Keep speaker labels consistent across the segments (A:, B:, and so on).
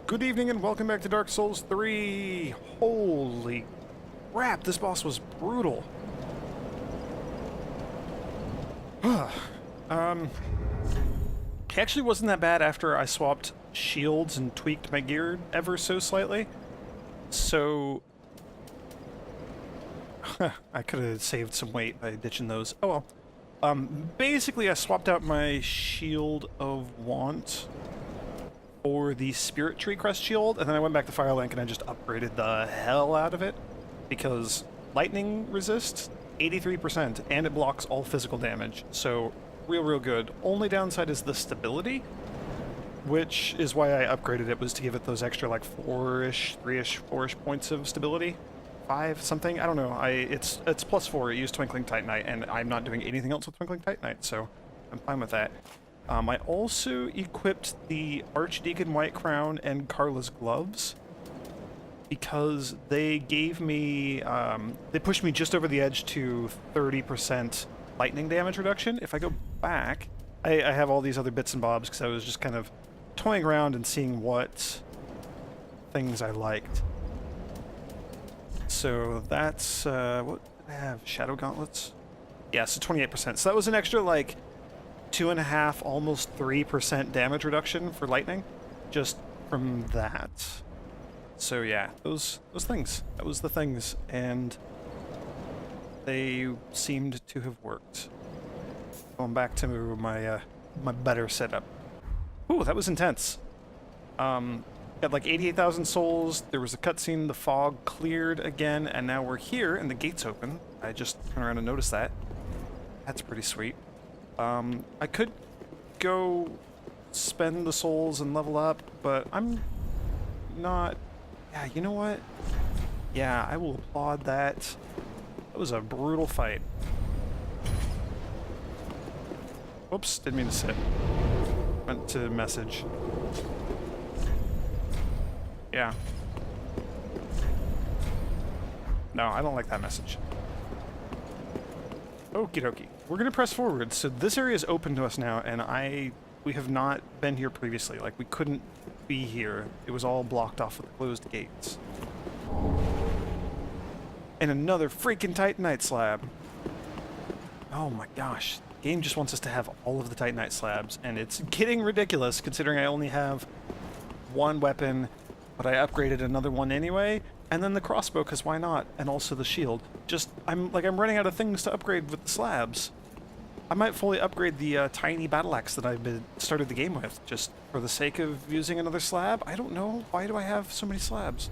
A: Good evening and welcome back to Dark Souls 3. Holy crap, this boss was brutal. It actually wasn't that bad after I swapped shields and tweaked my gear ever so slightly. So I could have saved some weight by ditching those. Oh well. Basically I swapped out my Shield of Want for the Spirit Tree Crest Shield, and then I went back to Firelink and I just upgraded the hell out of it, because lightning resist 83%, and it blocks all physical damage, so real good. Only downside is the stability, which is why I upgraded it, was to give it those extra like 4-ish, 3-ish, 4-ish points of stability. 5 something, I don't know. It's +4. It used Twinkling Titanite, and I'm not doing anything else with Twinkling Titanite, so I'm fine with that. I also equipped the Archdeacon White Crown and Carla's Gloves because they gave me, they pushed me just over the edge to 30% lightning damage reduction. If I go back, I have all these other bits and bobs because I was just kind of toying around and seeing what things I liked. So that's, what did I have? Shadow Gauntlets? Yeah, so 28%. So that was an extra, like, 2.5, almost 3% damage reduction for lightning, just from that. So yeah, those things. That was the things, and they seemed to have worked. Going back to my my better setup. Ooh, that was intense. Got like 88,000 souls. There was a cutscene. The fog cleared again, and now we're here, and the gate's open. I just turned around and noticed that. That's pretty sweet. I could go spend the souls and level up, but I'm not... Yeah, you know what? Yeah, I will applaud that. That was a brutal fight. Whoops, didn't mean to sit. Went to message. Yeah. No, I don't like that message. Okie dokie. We're gonna press forward. So this area is open to us now, and we have not been here previously. Like, we couldn't be here. It was all blocked off with closed gates. And another freaking Titanite slab. Oh my gosh. The game just wants us to have all of the Titanite slabs, and it's getting ridiculous considering I only have one weapon, but I upgraded another one anyway. And then the crossbow, because why not? And also the shield. Just, I'm running out of things to upgrade with the slabs. I might fully upgrade the tiny battle axe that I've started the game with, just for the sake of using another slab. I don't know. Why do I have so many slabs?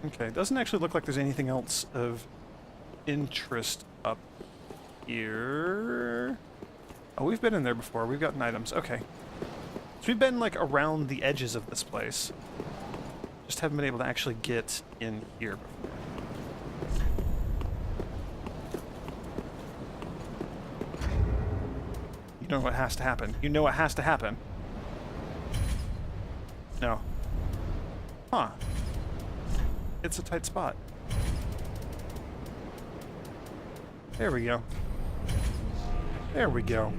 A: Okay, it doesn't actually look like there's anything else of interest up here. Oh, we've been in there before. We've gotten items. Okay. So we've been, like, around the edges of this place. Just haven't been able to actually get in here before. You know what has to happen. You know what has to happen. No. Huh. It's a tight spot. There we go. There we go.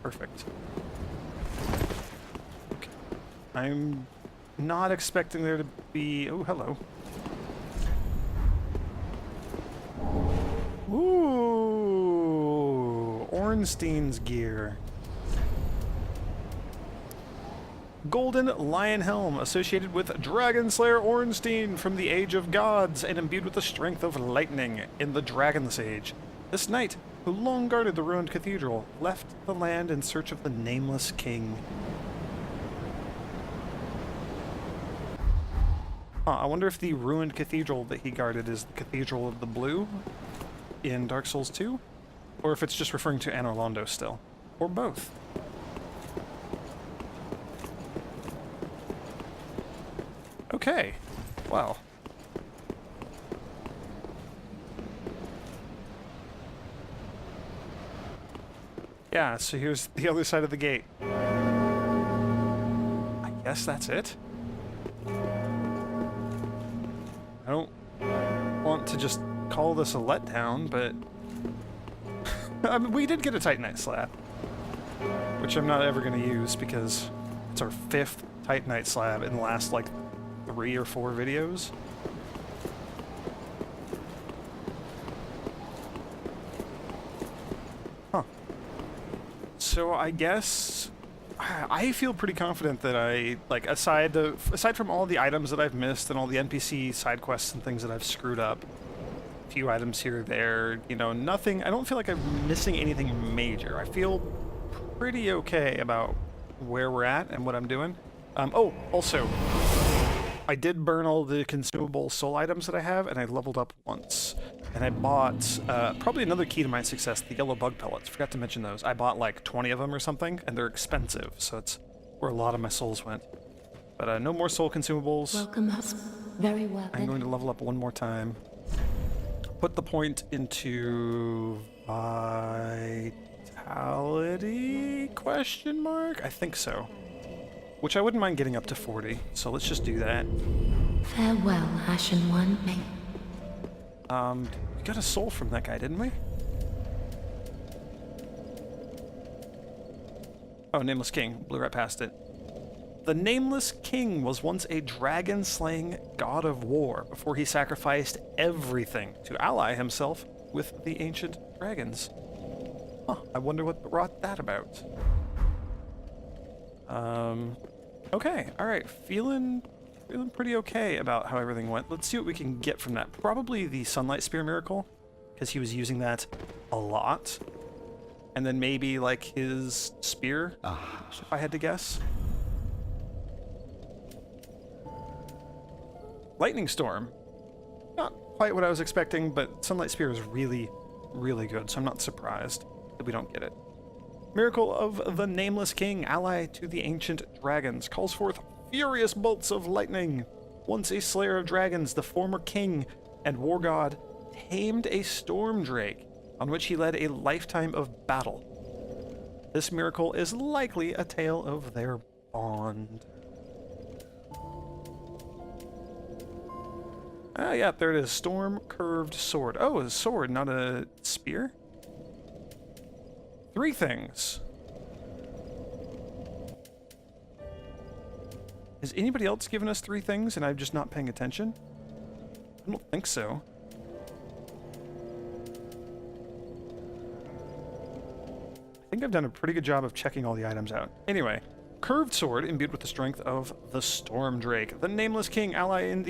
A: Perfect. Okay. I'm not expecting there to be... Oh, hello. Ooh! Ornstein's gear. Golden Lion Helm, associated with Dragon Slayer Ornstein from the Age of Gods and imbued with the strength of lightning in the Dragon's Age. This knight, who long guarded the ruined cathedral, left the land in search of the nameless king. I wonder if the ruined cathedral that he guarded is the Cathedral of the Blue in Dark Souls 2, or if it's just referring to Anor Londo still, or both. Okay, wow. Yeah, so here's the other side of the gate. I guess that's it. I don't want to just call this a letdown, but I mean, we did get a Titanite slab, which I'm not ever going to use because it's our 5th Titanite slab in the last, like, 3 or 4 videos. Huh. So I guess I feel pretty confident that I, like, aside from all the items that I've missed and all the NPC side quests and things that I've screwed up, a few items here or there, you know, nothing, I don't feel like I'm missing anything major. I feel pretty okay about where we're at and what I'm doing. Oh, also, I did burn all the consumable soul items that I have, and I leveled up once. And I bought, probably another key to my success, the yellow bug pellets. Forgot to mention those. I bought like 20 of them or something, and they're expensive, so it's where a lot of my souls went. But no more soul consumables.
B: Welcome us. Very well.
A: I'm going to level up one more time. Put the point into vitality, question mark? I think so. Which I wouldn't mind getting up to 40, so let's just do that.
B: Farewell, Ashen One.
A: We got a soul from that guy, didn't we? Oh, Nameless King. Blew right past it. The Nameless King was once a dragon-slaying god of war before he sacrificed everything to ally himself with the ancient dragons. Huh, I wonder what brought that about. Okay, alright, feeling pretty okay about how everything went. Let's see what we can get from that. Probably the Sunlight Spear Miracle, because he was using that a lot. And then maybe, like, his spear, if I had to guess. Lightning Storm. Not quite what I was expecting, but Sunlight Spear is really, really good, so I'm not surprised that we don't get it. Miracle of the Nameless King, ally to the ancient dragons, calls forth furious bolts of lightning. Once a slayer of dragons, the former king and war god tamed a storm drake, on which he led a lifetime of battle. This miracle is likely a tale of their bond. Ah, yeah, there it is. Storm curved sword. Oh, a sword, not a spear? 3 things. Has anybody else given us 3 things and I'm just not paying attention? I don't think so. I think I've done a pretty good job of checking all the items out. Anyway, curved sword imbued with the strength of the Storm Drake. The Nameless King, ally of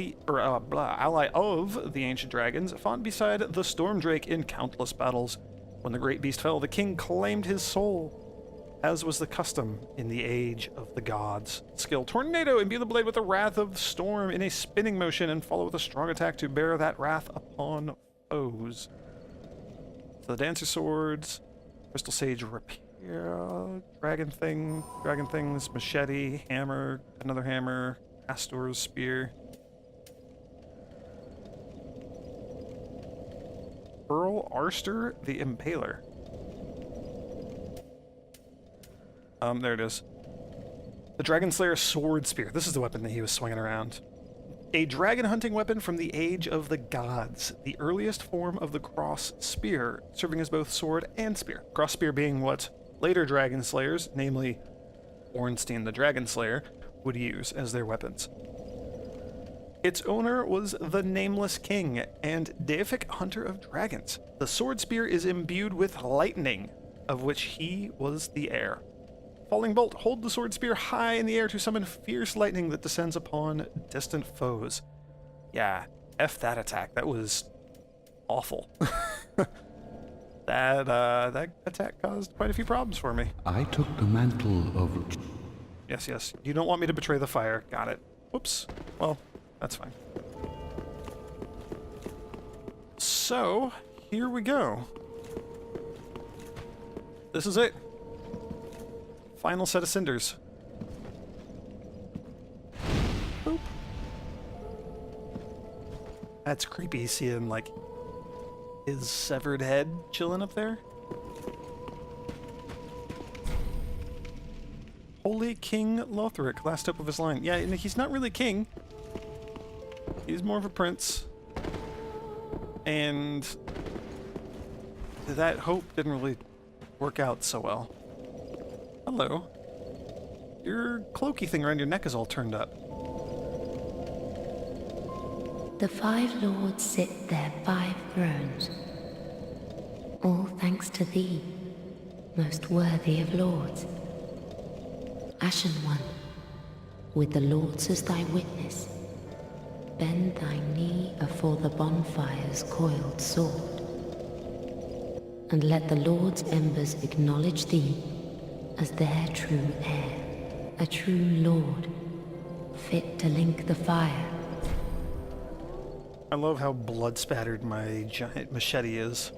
A: the ancient dragons, fought beside the Storm Drake in countless battles. When the great beast fell, the king claimed his soul, as was the custom in the age of the gods. Skill Tornado, imbue the blade with the wrath of the storm in a spinning motion and follow with a strong attack to bear that wrath upon foes. So the Dancer Swords, Crystal Sage Rapier, Dragon Things, Machete, Hammer, another Hammer, Astor's Spear. Earl Arster the Impaler. There it is. The Dragon Slayer Sword Spear. This is the weapon that he was swinging around. A dragon hunting weapon from the age of the gods. The earliest form of the cross spear, serving as both sword and spear. Cross spear being what later dragon slayers, namely Ornstein the Dragon Slayer, would use as their weapons. Its owner was the Nameless King and deific hunter of dragons. The sword spear is imbued with lightning, of which he was the heir. Falling bolt, hold the sword spear high in the air to summon fierce lightning that descends upon distant foes. Yeah, F that attack. That was awful. That attack caused quite a few problems for me.
C: I took the mantle of...
A: Yes. You don't want me to betray the fire. Got it. Whoops. Well, that's fine. So, here we go. This is it. Final set of cinders. Boop. That's creepy seeing, like, his severed head chilling up there. Holy King Lothric, last hope of his line. Yeah, and he's not really king. He's more of a prince. And that hope didn't really work out so well. Hello. Your cloaky thing around your neck is all turned up.
B: The five lords sit their 5 thrones, all thanks to thee, most worthy of lords. Ashen One, with the lords as thy witness, bend thy knee afore the bonfire's coiled sword, and let the lords' embers acknowledge thee as their true heir, a true lord, fit to link the fire.
A: I love how blood-spattered my giant machete is.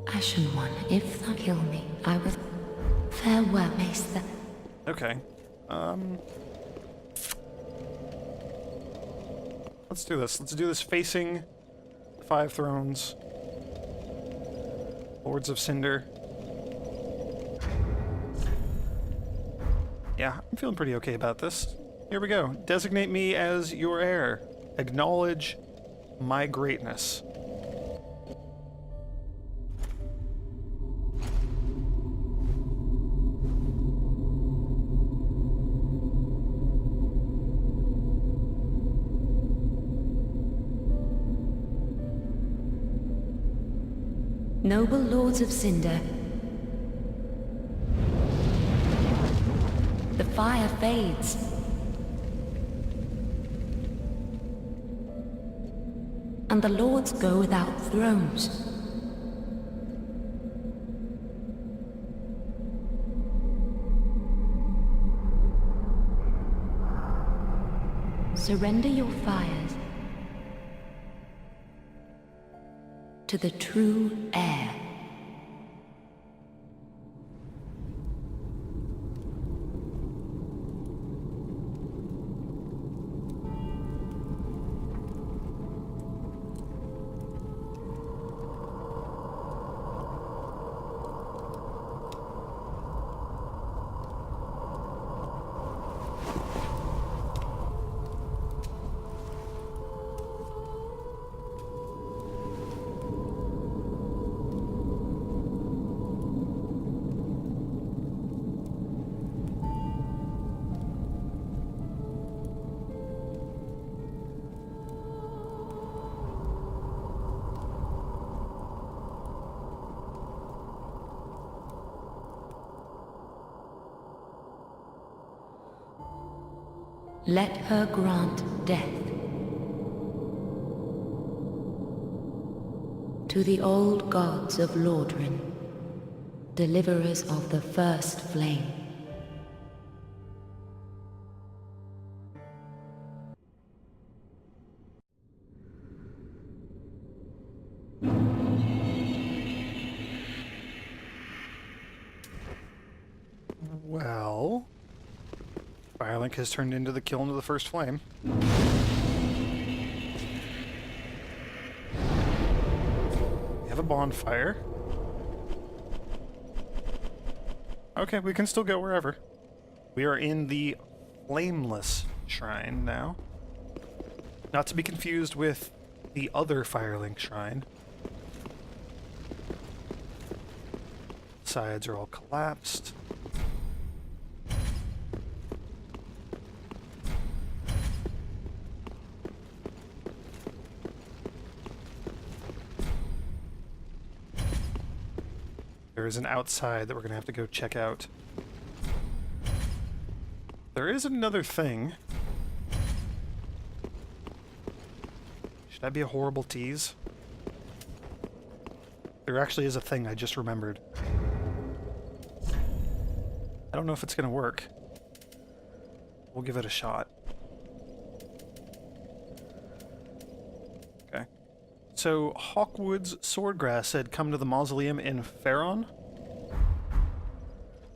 B: Ashen One, if thou kill me, I will... Farewell, mayst thou...
A: Okay. Let's do this. Let's do this facing the 5 thrones. Lords of Cinder. Yeah, I'm feeling pretty okay about this. Here we go. Designate me as your heir. Acknowledge my greatness.
B: Noble lords of Cinder, the fire fades. And the lords go without thrones. Surrender your fires to the true heir. Let her grant death to the old gods of Lordran, deliverers of the first flame.
A: Well, Firelink has turned into the kiln of the first flame. We have a bonfire. Okay, we can still go wherever. We are in the Flameless Shrine now. Not to be confused with the other Firelink Shrine. Sides are all collapsed. There is an outside that we're going to have to go check out. There is another thing. Should that be a horrible tease? There actually is a thing I just remembered. I don't know if it's going to work. We'll give it a shot. Okay. So, Hawkwood's Swordgrass said come to the mausoleum in Faron.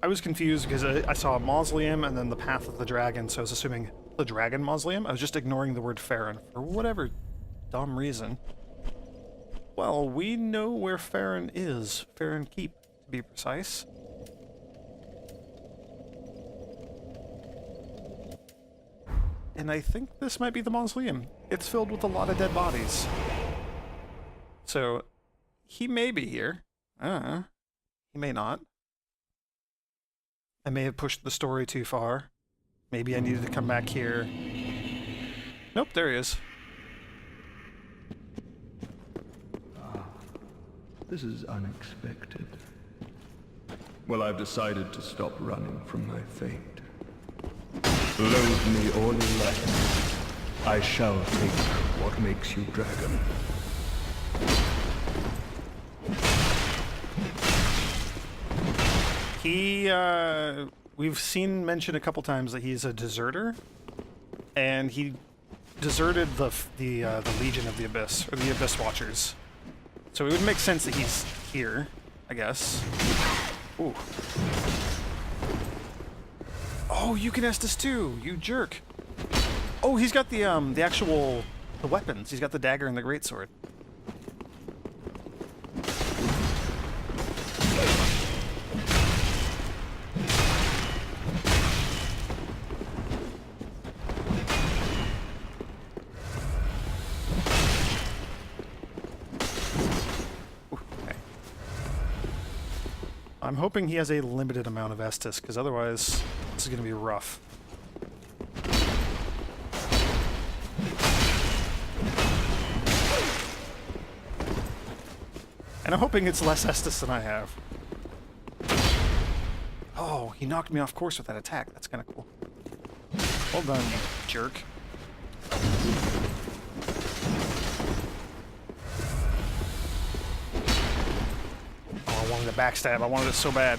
A: I was confused because I saw a mausoleum and then the Path of the Dragon, so I was assuming the Dragon Mausoleum. I was just ignoring the word Faron for whatever dumb reason. Well, we know where Faron is. Faron Keep, to be precise. And I think this might be the mausoleum. It's filled with a lot of dead bodies. So, he may be here. He may not. I may have pushed the story too far. Maybe I needed to come back here. Nope, there he is.
D: This is unexpected. Well, I've decided to stop running from my fate. Loathe me or like me, I shall take what makes you dragon.
A: We've seen mentioned a couple times that he's a deserter, and he deserted the Legion of the Abyss, or the Abyss Watchers. So it would make sense that he's here, I guess. Ooh. Oh, you can Estus too, you jerk. Oh, he's got the actual weapons. He's got the dagger and the greatsword. I'm hoping he has a limited amount of Estus, because otherwise this is going to be rough. And I'm hoping it's less Estus than I have. Oh, he knocked me off course with that attack. That's kind of cool. Well done, you jerk. I wanted a backstab. I wanted it so bad.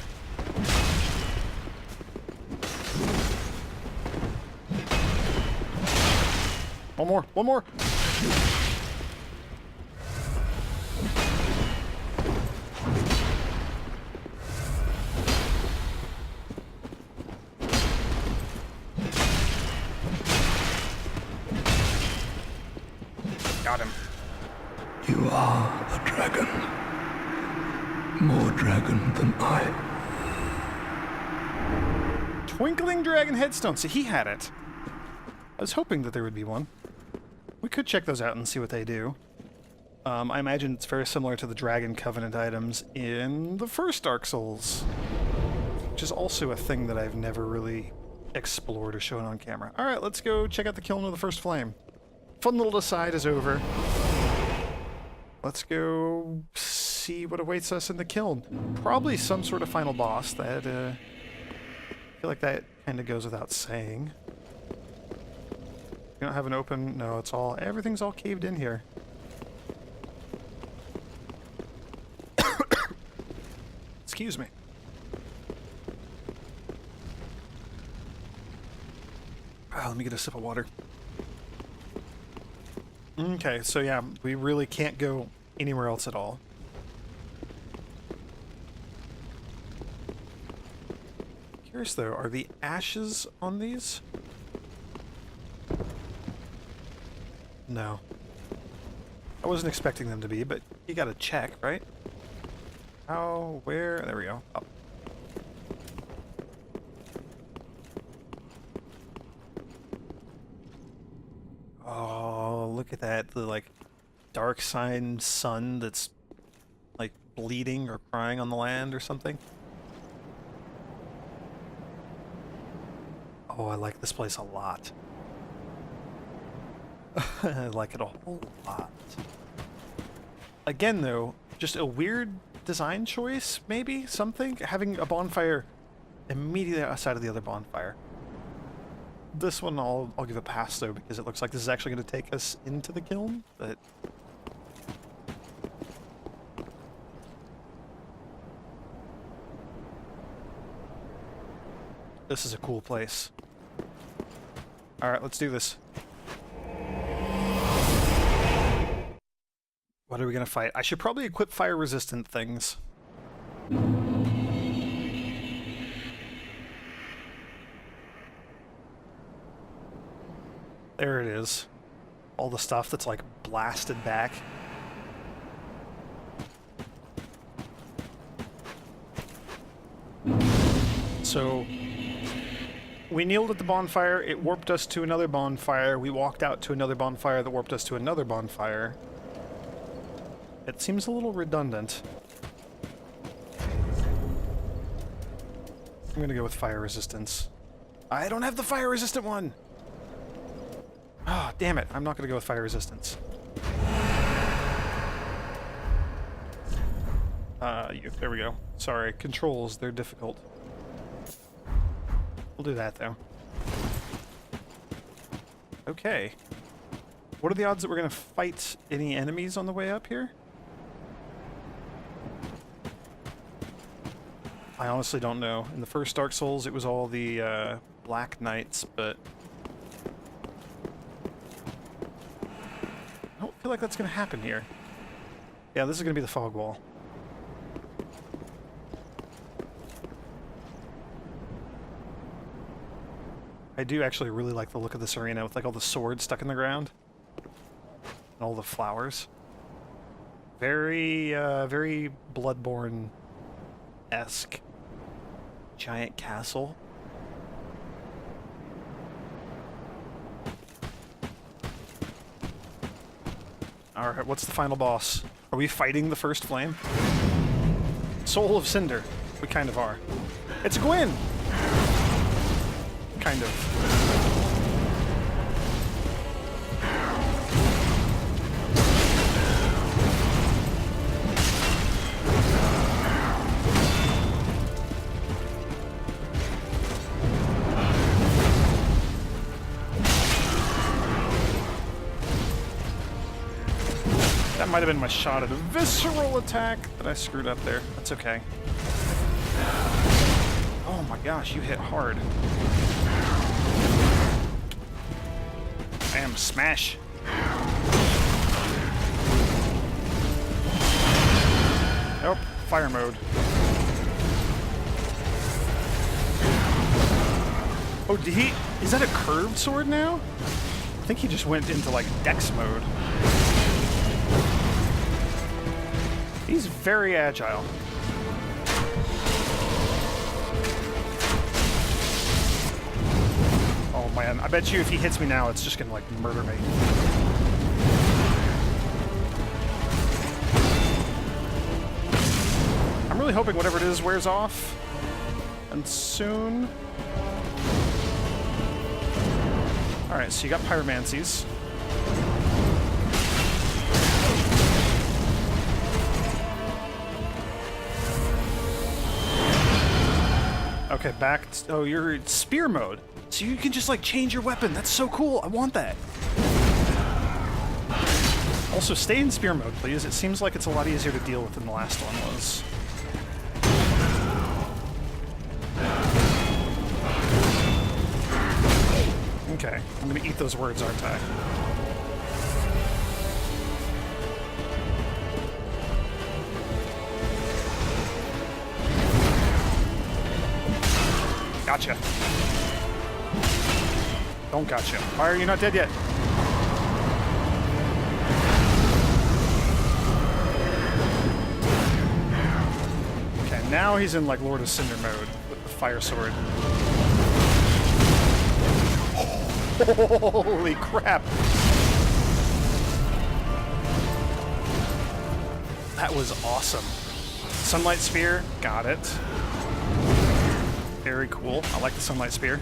A: One more. One more. Got him.
D: You are a dragon. More dragon than I.
A: Twinkling Dragon Headstone. So he had it. I was hoping that there would be one. We could check those out and see what they do. I imagine it's very similar to the Dragon Covenant items in the first Dark Souls, which is also a thing that I've never really explored or shown on camera. Alright, let's go check out the Kiln of the First Flame. Fun little aside is over. Let's go see what awaits us in the Kiln. Probably some sort of final boss that, I feel like that kind of goes without saying. We don't have an open... No, it's all... Everything's all caved in here. Excuse me. Let me get a sip of water. Okay, so yeah, we really can't go anywhere else at all. Curious though, are the ashes on these? No. I wasn't expecting them to be, but you gotta check, right? How? Where? There we go. Oh. Oh, look at that. The, like, dark sign sun that's, like, bleeding or crying on the land or something. Oh, I like this place a lot. I like it a whole lot. Again, though, just a weird design choice, maybe? Something? Having a bonfire immediately outside of the other bonfire. This one I'll give a pass, though, because it looks like this is actually going to take us into the kiln, but... This is a cool place. Alright, let's do this. What are we gonna fight? I should probably equip fire-resistant things. There it is. All the stuff that's like blasted back. So we kneeled at the bonfire, it warped us to another bonfire, we walked out to another bonfire that warped us to another bonfire. It seems a little redundant. I'm gonna go with fire resistance. I don't have the fire resistant one! Ah, damn it. I'm not gonna go with fire resistance. There we go. Sorry, controls, they're difficult. We'll do that, though. Okay. What are the odds that we're gonna fight any enemies on the way up here? I honestly don't know. In the first Dark Souls, it was all the Black Knights, but I don't feel like that's gonna happen here. Yeah, this is gonna be the fog wall. I do actually really like the look of this arena with like all the swords stuck in the ground. And all the flowers. Very, very Bloodborne-esque. Giant castle. Alright, what's the final boss? Are we fighting the first flame? Soul of Cinder. We kind of are. It's a Gwyn! Kind of. That might have been my shot at a visceral attack that I screwed up there. That's okay. Oh my gosh, you hit hard. Bam, smash. Nope, fire mode. Oh, did he... Is that a curved sword now? I think he just went into, like, Dex mode. He's very agile. Oh man, I bet you if he hits me now, it's just gonna like murder me. I'm really hoping whatever it is wears off. And soon. Alright, so you got pyromancies. Okay, back. Oh, you're in spear mode. So you can just, like, change your weapon. That's so cool. I want that. Also, stay in spear mode, please. It seems like it's a lot easier to deal with than the last one was. Okay, I'm gonna eat those words, aren't I? Gotcha. Don't gotcha. Why are you not dead yet? Okay, now he's in like Lord of Cinder mode with the fire sword. Holy crap! That was awesome. Sunlight Spear, got it. Very cool. I like the Sunlight Spear.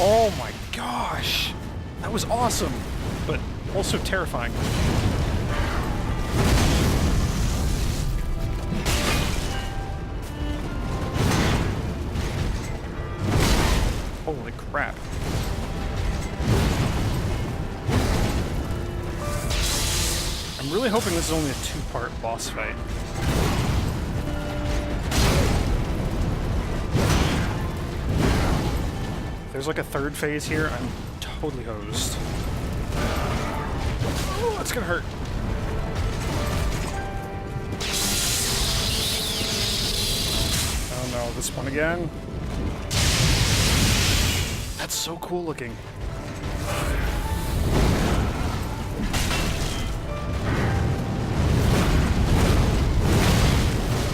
A: Oh my gosh! That was awesome, but also terrifying. Holy crap. I'm really hoping this is only a two-part boss fight. If there's like a third phase here, I'm totally hosed. Oh, that's gonna hurt. Oh no, this one again. That's so cool looking.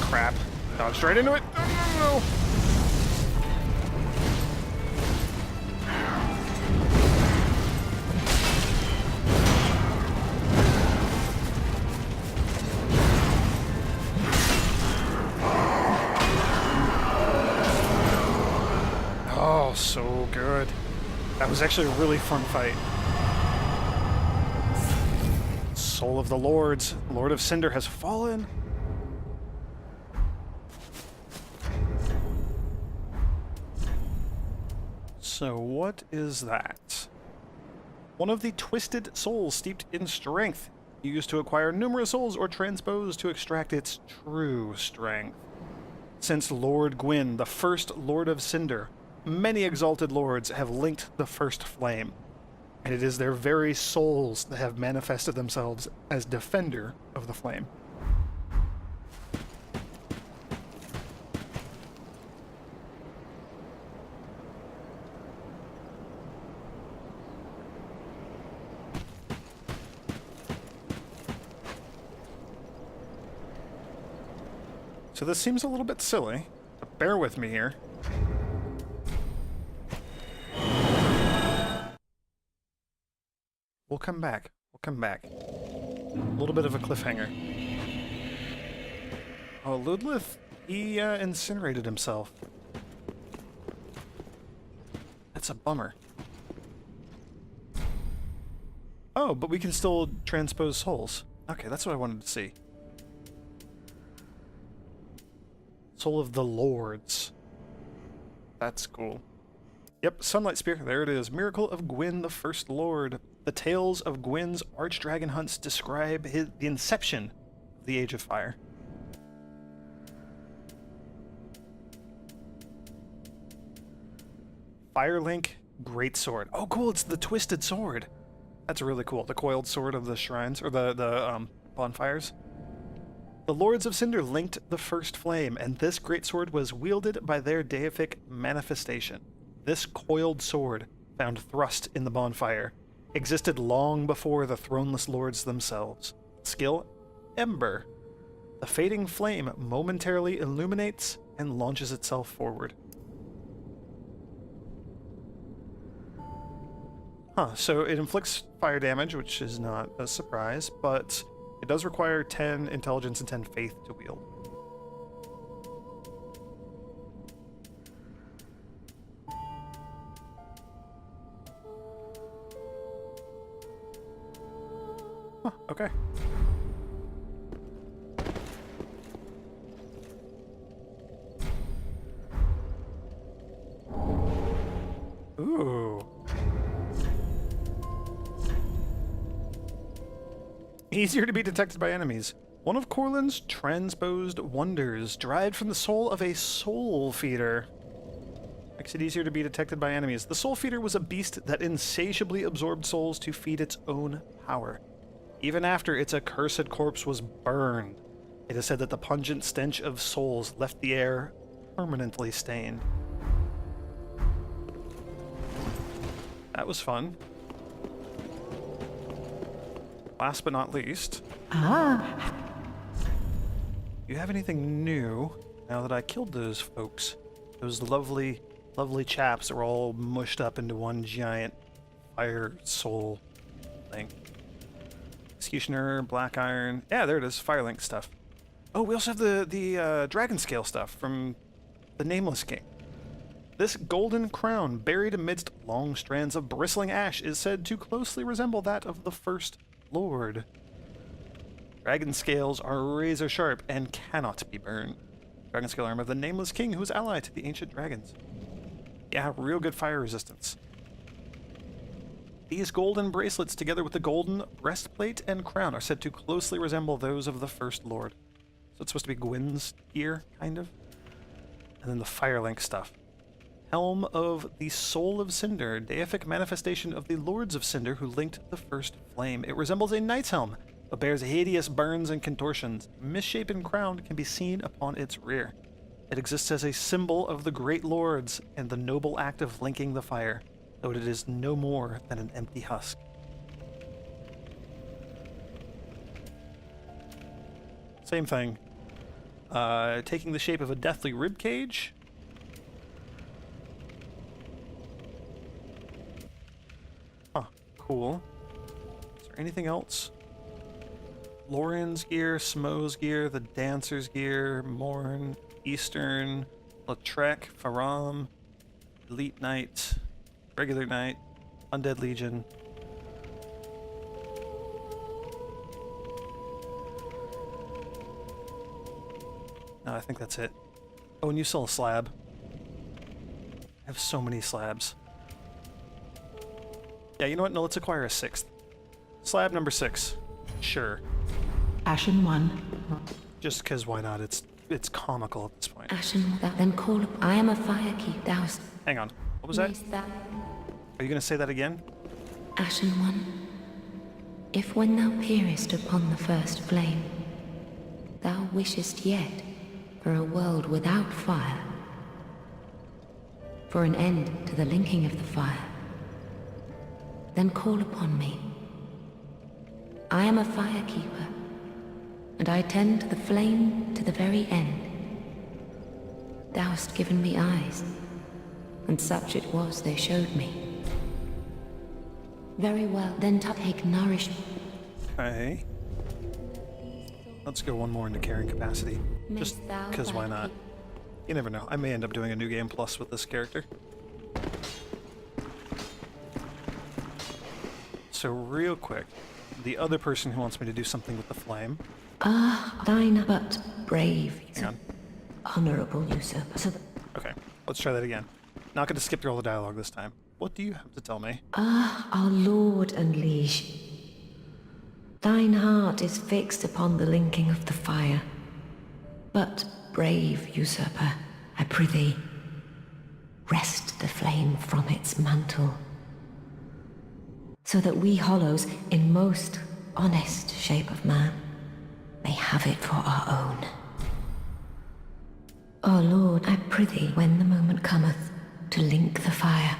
A: Crap. Dodged right into it. No. Oh, so good. That was actually a really fun fight. Soul of the Lords, Lord of Cinder has fallen. So what is that? One of the twisted souls steeped in strength, used to acquire numerous souls or transposed to extract its true strength. Since Lord Gwyn, the first Lord of Cinder, many exalted lords have linked the first flame, and it is their very souls that have manifested themselves as defender of the flame. So this seems a little bit silly, but bear with me here. We'll come back. We'll come back. A little bit of a cliffhanger. Oh, Ludlith, he incinerated himself. That's a bummer. Oh, but we can still transpose souls. Okay, that's what I wanted to see. Soul of the Lords. That's cool. Yep, Sunlight Spear, there it is. Miracle of Gwyn, the First Lord. The tales of Gwyn's archdragon hunts describe the inception of the Age of Fire. Firelink Greatsword. Oh, cool, it's the twisted sword. That's really cool. The coiled sword of the shrines, or the bonfires. The Lords of Cinder linked the first flame, and this greatsword was wielded by their deific manifestation. This coiled sword, found thrust in the bonfire, existed long before the throneless lords themselves. Skill, Ember. The fading flame momentarily illuminates and launches itself forward. Huh, so it inflicts fire damage, which is not a surprise, but it does require 10 intelligence and 10 faith to wield. Huh, okay. Ooh. Easier to be detected by enemies. One of Corlin's transposed wonders, derived from the soul of a soul feeder. Makes it easier to be detected by enemies. The soul feeder was a beast that insatiably absorbed souls to feed its own power. Even after its accursed corpse was burned, it is said that the pungent stench of souls left the air permanently stained. That was fun. Last but not least, you have anything new now that I killed those folks? Those lovely, lovely chaps that were all mushed up into one giant fire soul thing. Executioner, Black Iron. Yeah, there it is. Firelink stuff. Oh, we also have the dragon scale stuff from the Nameless King. This golden crown, buried amidst long strands of bristling ash, is said to closely resemble that of the First Lord. Dragon scales are razor sharp and cannot be burned. Dragon scale armor of the Nameless King, who is allied to the ancient dragons. Yeah, real good fire resistance. These golden bracelets, together with the golden breastplate and crown, are said to closely resemble those of the First Lord. So it's supposed to be Gwyn's gear, kind of. And then the Firelink stuff. Helm of the Soul of Cinder, deific manifestation of the Lords of Cinder who linked the first flame. It resembles a knight's helm, but bears hideous burns and contortions. A misshapen crown can be seen upon its rear. It exists as a symbol of the great lords and the noble act of linking the fire, though it is no more than an empty husk. Same thing. Taking the shape of a deathly ribcage. Huh, cool. Is there anything else? Lauren's gear, Smo's gear, the Dancer's gear, Morn, Eastern, Lautrec, Faram, Elite Knight, Regular Knight, Undead Legion. No, I think that's it. Oh, and you saw a slab. I have so many slabs. Yeah, you know what? No, let's acquire a 6th. Slab number 6. Sure.
E: Ashen one.
A: Just because why not? It's comical at this point.
B: Ashen, then call. I am a fire keep. Doused.
A: Hang on. What was that?
B: Mayst thou,
A: Are you going to say that again?
B: Ashen one, if when thou peerest upon the first flame, thou wishest yet for a world without fire, for an end to the linking of the fire, then call upon me. I am a firekeeper, and I tend the flame to the very end. Thou hast given me eyes, and such it was they showed me. Very well, then take nourish.
A: Okay. Let's go one more into carrying capacity. Just
B: Mayst thou
A: because why not?
B: firekeep-
A: You never know. I may end up doing a new game plus with this character. So real quick, the other person who wants me to do something with the flame.
E: Thine but brave,
A: Hang on.
E: honorable usurper. So
A: Okay, let's try that again. Not going to skip through all the dialogue this time. What do you have to tell me?
E: our lord and liege, thine heart is fixed upon the linking of the fire. But, brave usurper, I prithee, wrest the flame from its mantle, so that we hollows, in most honest shape of man, may have it for our own. O Lord, I prithee, when the moment cometh to link the fire,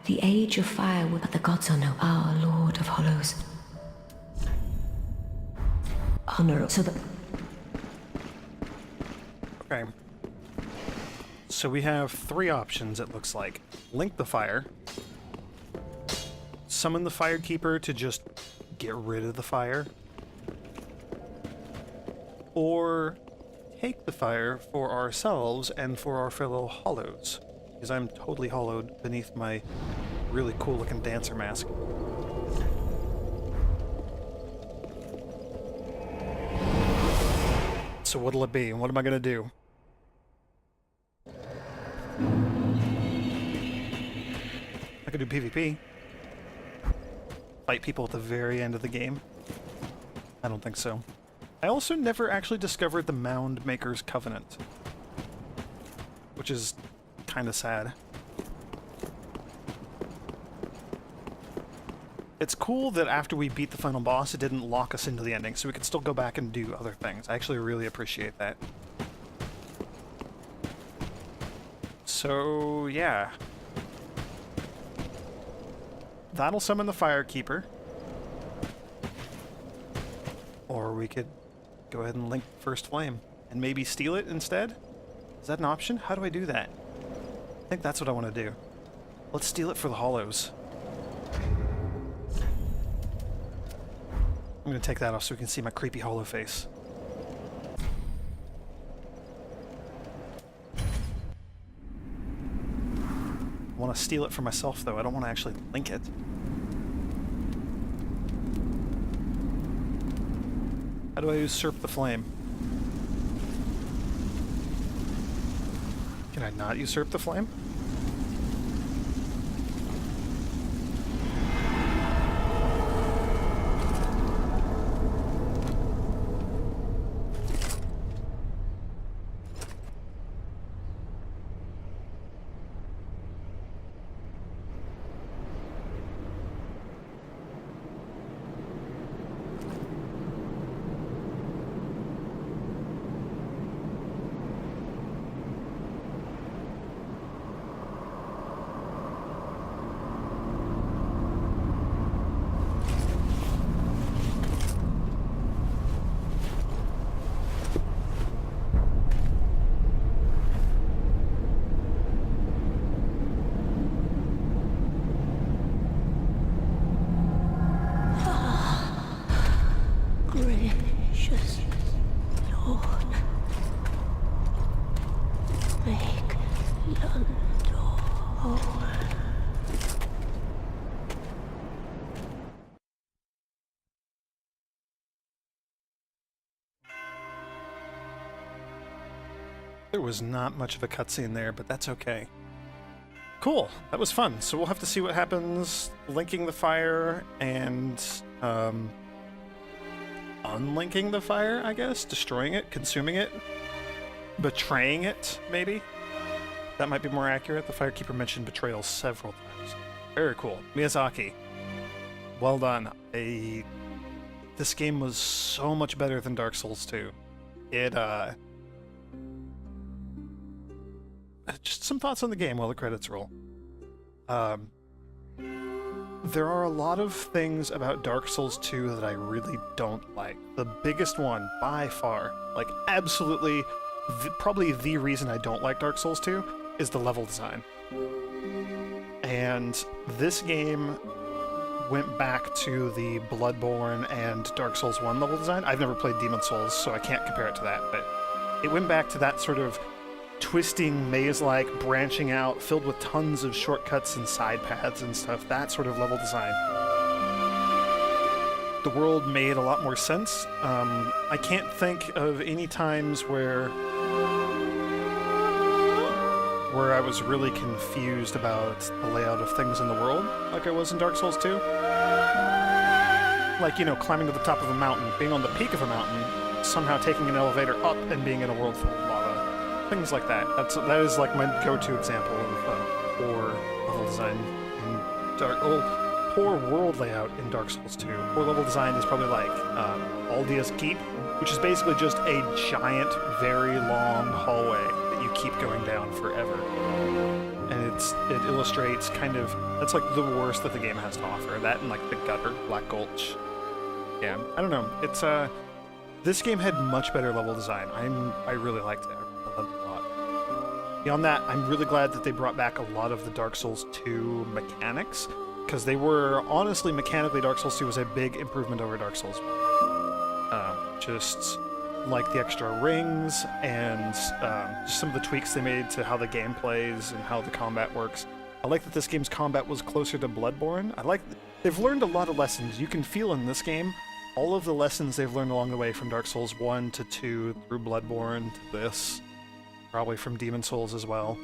E: the age of fire would but the gods are no, our Lord of Hollows. Honor, so that
A: Okay. So we have 3 options, it looks like. Link the fire. Summon the Firekeeper to just get rid of the fire. Or take the fire for ourselves and for our fellow Hollows. Because I'm totally hollowed beneath my really cool looking dancer mask. So what'll it be? What am I gonna do? I could do PvP. Fight people at the very end of the game. I don't think so. I also never actually discovered the Mound Maker's Covenant, which is kind of sad. It's cool that after we beat the final boss, it didn't lock us into the ending, so we could still go back and do other things. I actually really appreciate that. So, yeah. That'll summon the Firekeeper. Or we could go ahead and link First Flame and maybe steal it instead? Is that an option? How do I do that? I think that's what I want to do. Let's steal it for the Hollows. I'm going to take that off so we can see my creepy hollow face. I want to steal it for myself, though. I don't want to actually link it. How do I usurp the flame? Can I not usurp the flame? There was not much of a cutscene there, but that's okay. Cool, that was fun. So we'll have to see what happens linking the fire and unlinking the fire, I guess. Destroying it, consuming it, betraying it, maybe? That might be more accurate. The Firekeeper mentioned betrayal several times. Very cool. Miyazaki, well done. This game was so much better than Dark Souls 2. Just some thoughts on the game while the credits roll. There are a lot of things about Dark Souls 2 that I really don't like. The biggest one, by far, like absolutely, probably the reason I don't like Dark Souls 2 is the level design. And this game went back to the Bloodborne and Dark Souls 1 level design. I've never played Demon Souls, so I can't compare it to that, but it went back to that sort of twisting, maze-like, branching out, filled with tons of shortcuts and side paths and stuff, that sort of level design. The world made a lot more sense. I can't think of any times where I was really confused about the layout of things in the world, like I was in Dark Souls 2. Like, you know, climbing to the top of a mountain, being on the peak of a mountain, somehow taking an elevator up and being in a world full of lava. Things like that. That is like my go-to example of poor level design in poor world layout in Dark Souls 2. Poor level design is probably like Aldia's Keep, which is basically just a giant, very long hallway that you keep going down forever. And it illustrates kind of, that's like the worst that the game has to offer. That and like the gutter, Black Gulch. Yeah, I don't know. It's this game had much better level design. I really liked it. I loved it a lot. Beyond that, I'm really glad that they brought back a lot of the Dark Souls 2 mechanics, because they were, honestly, mechanically, Dark Souls 2 was a big improvement over Dark Souls 1. Just like the extra rings and just some of the tweaks they made to how the game plays and how the combat works. I like that this game's combat was closer to Bloodborne. They've learned a lot of lessons. You can feel in this game all of the lessons they've learned along the way from Dark Souls 1 to 2 through Bloodborne to this. Probably from Demon Souls as well.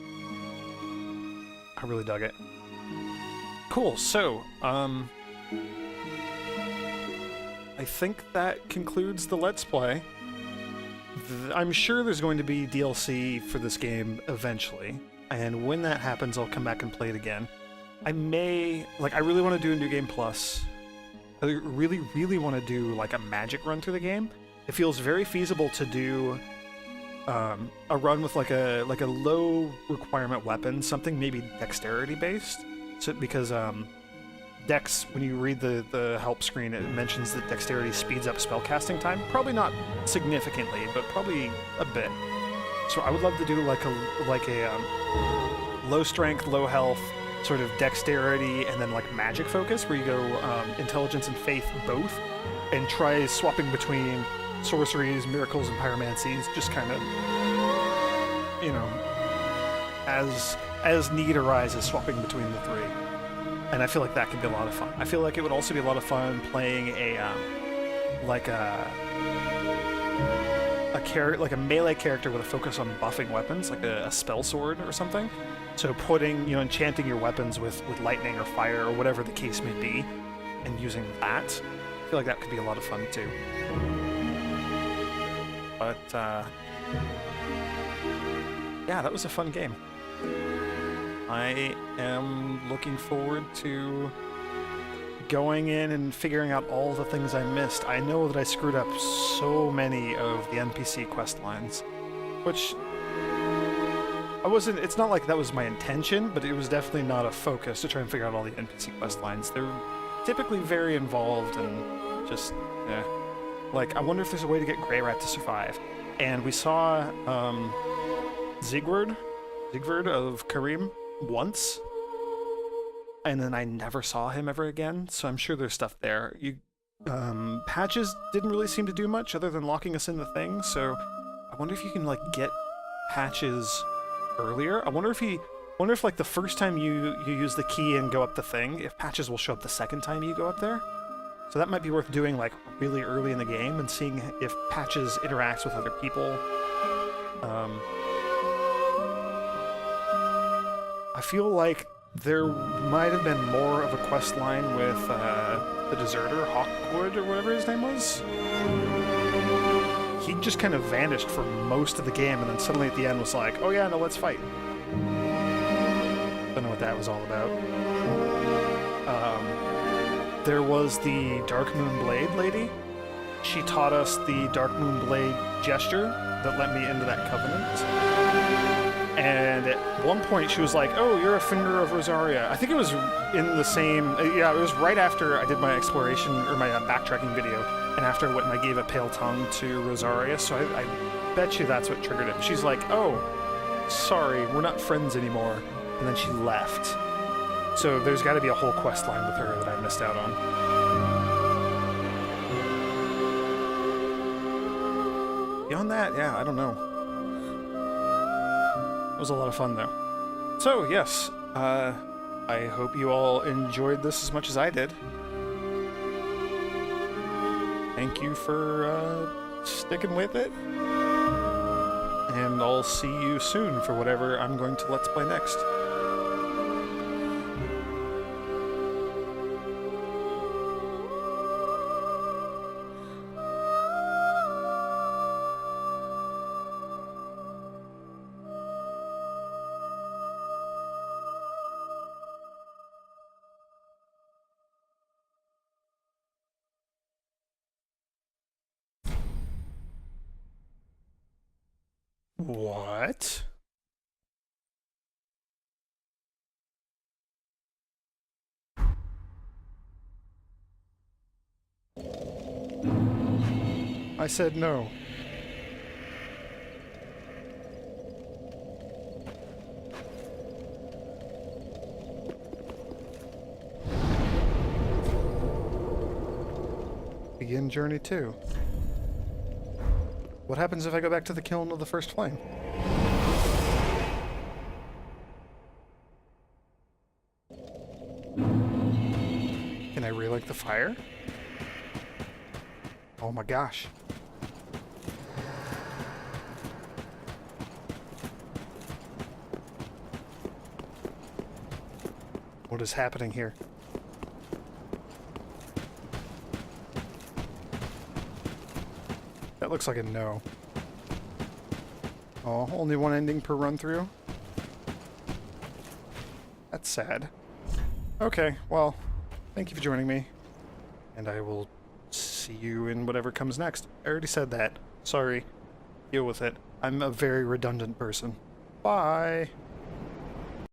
A: I really dug it. Cool, so, I think that concludes the Let's Play. I'm sure there's going to be DLC for this game eventually, and when that happens, I'll come back and play it again. I really want to do a New Game Plus. I really, really want to do, like, a magic run through the game. It feels very feasible to do a run with, like a low requirement weapon, something maybe dexterity based. So, because, Dex, when you read the help screen, it mentions that dexterity speeds up spellcasting time. Probably not significantly, but probably a bit. So I would love to do like a low strength, low health, sort of dexterity, and then like magic focus, where you go intelligence and faith both, and try swapping between sorceries, miracles, and pyromancies, just kind of, you know, as need arises, swapping between the three. And I feel like that could be a lot of fun. I feel like it would also be a lot of fun playing a melee character with a focus on buffing weapons, like a spell sword or something. So enchanting your weapons with lightning or fire or whatever the case may be, and using that. I feel like that could be a lot of fun too. But yeah, that was a fun game. I am looking forward to going in and figuring out all the things I missed. I know that I screwed up so many of the NPC quest lines, which it's not like that was my intention, but it was definitely not a focus to try and figure out all the NPC quest lines. They're typically very involved and just, like, I wonder if there's a way to get Grey Rat to survive. And we saw Siegward of Karim once, and then I never saw him ever again, so I'm sure there's stuff there. Patches didn't really seem to do much other than locking us in the thing, so I wonder if you can, like, get Patches earlier. I wonder if like the first time you use the key and go up the thing, if Patches will show up the second time you go up there. So that might be worth doing, like, really early in the game and seeing if Patches interacts with other people. feel like there might have been more of a quest line with the deserter, Hawkwood, or whatever his name was. He just kind of vanished for most of the game, and then suddenly at the end was like, oh yeah, no, let's fight. Don't know what that was all about. There was the Dark Moon Blade lady. She taught us the Dark Moon Blade gesture that let me into that covenant. And at one point she was like, oh, you're a Finger of Rosaria. I think it was in the same... yeah, it was right after I did my exploration, or my backtracking video, and after I went and I gave a pale tongue to Rosaria, so I bet you that's what triggered it. She's like, oh, sorry, we're not friends anymore. And then she left. So there's got to be a whole quest line with her that I missed out on. Beyond that, yeah, I don't know. It was a lot of fun, though. So, yes, I hope you all enjoyed this as much as I did. Thank you for sticking with it. And I'll see you soon for whatever I'm going to Let's Play next. What? I said no. Begin journey 2. What happens if I go back to the kiln of the first flame? Can I relight the fire? Oh my gosh. What is happening here? That looks like a no. Oh, only one ending per run through? That's sad. Okay, well, thank you for joining me. And I will see you in whatever comes next. I already said that. Sorry. Deal with it. I'm a very redundant person. Bye!